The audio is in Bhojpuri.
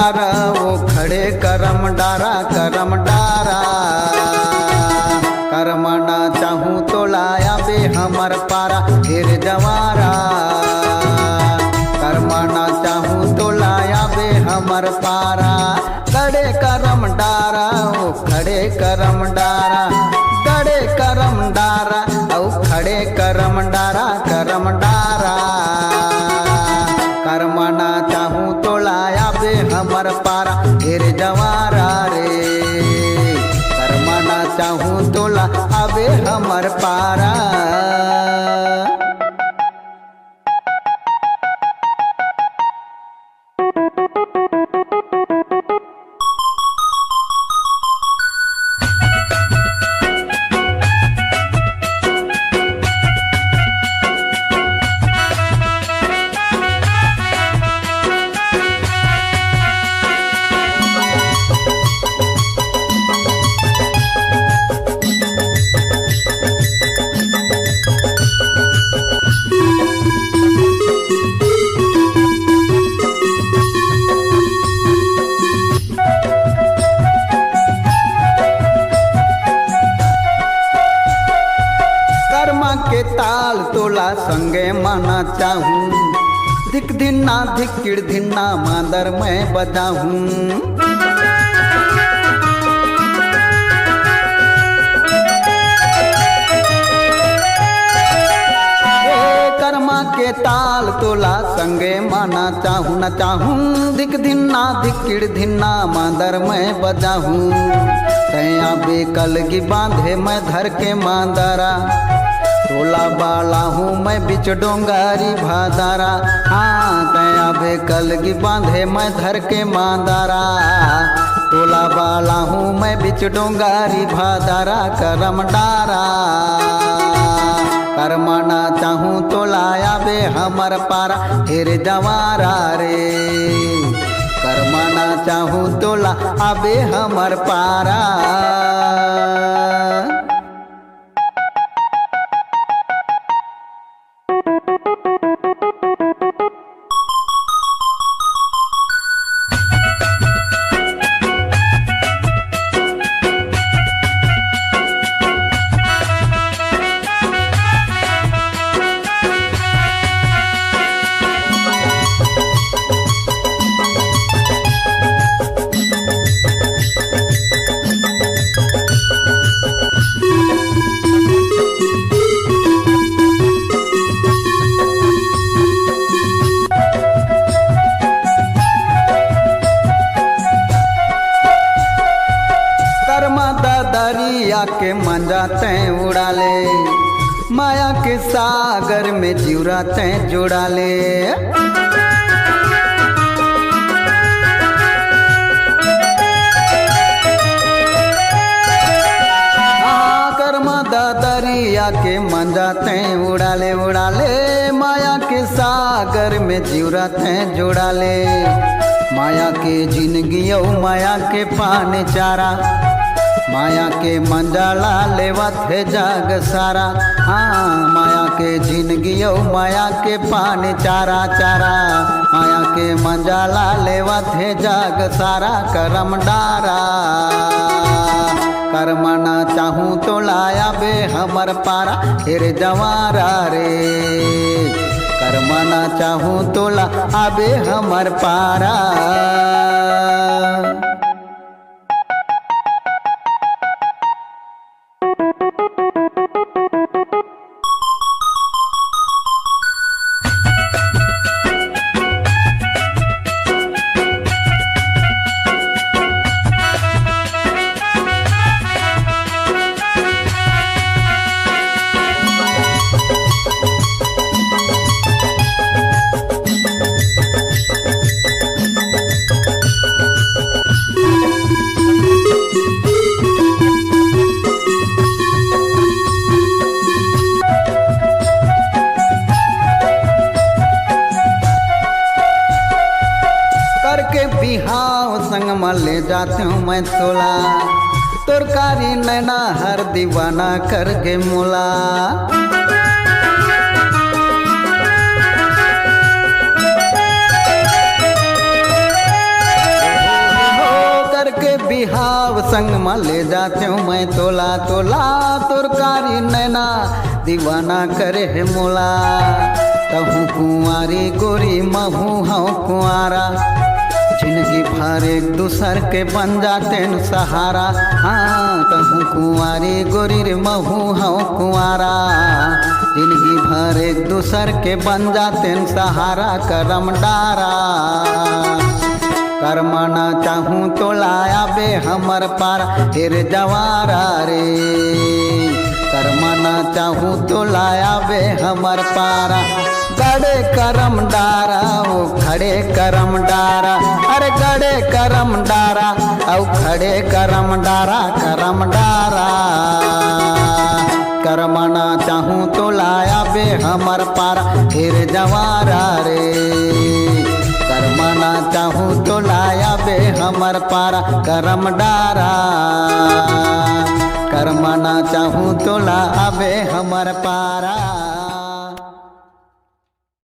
डारा वो खड़े करम डारा करम डारा। करमना चाहूँ तो लाया बे हमर पारा फिर जवारा। करमना चाहूँ तो लाया बे हमर पारा। खड़े करम डारा वो खड़े करम डारा। खड़े करम डारा औ खड़े करम डारा करम डारा। करमना चाहूँ तो लाया बे हमर पारा फिर जवारा रे। करमना चाहूँ तो ला अबे हमर पारा। के ताल तोला संगे माना चाहूँ। धिक धिन्ना धिक्किड़ धिन्ना मादर मैं बजाहूँ। कर्मा के ताल तोला संगे माना चाहूँ न चाहूँ। धिक धिन्ना धिक्किड़ धिन्ना मादर मैं बजाहूँ। तैया बेकलगी बांधे मैं धर के मांदरा। तोला बाला हूँ मैं बिच डोंगारी भादारा। हाँ तया बेकलगी बांधे मैं धर के मांदारा। तोला बाला हूँ मैं बिच डोंगारी भादारा करम डारा। करमना चाहूँ तो लाया बे हमर पारा फिर जवारा रे। करमना चाहूँ तो ला अबे हमर पारा। दरिया के मंजा तैं उड़ा ले। माया के सागर में जीवरा तैं जोड़ा ले। कर्मा दरिया के मंजा तैं उड़ा ले। माया के सागर में जीवरा तैं जोड़ा ले। माया के जिंदगी माया के पान चारा। माया के मंजाला लेवत है जग सारा। हाँ माया के जिंदगी माया के पानी चारा चारा। माया के मंजाला लेवत है जग सारा करम डारा। करमना चाहूँ तो लाया बे हमर पारा फिर जवारा रे। करमना चाहूँ तो ला अबे हमर पारा। संग में ले जाती हूँ मैं तोला। तोरकारी नैना हर दीवाना कर गे मोला। संग में ले जाते हूँ मैं तोला तोला तुरकारी नैना दीवाना करे है मोला। तहूँ कुंवारी गोरी महू हूँ कुंवारा जिंदगी भर एक दूसर के बन जाते न सहारा। हाँ तहूँ कुंवारी गोरी रे महू हूँ कुंवारा जिंदगी भर एक दूसर के बन जाते न सहारा। करम डारा करमाना चाहूँ तो लाया बे हमर पारा फिर जवारा रे। करमाना चाहूँ तो लाया बे हमर पारा गड़े करम डारा ओ खड़े करम डारा अरे गड़े करम डारा औ खड़े करम डारा करम डारा। करमाना चाहूँ तो लाया बे हमर पारा फिर जवारा रे। करमाना चाहूँ तो लाया बे हमर पारा करम डारा। करमाना चाहूँ तो लाया बे हमर पारा।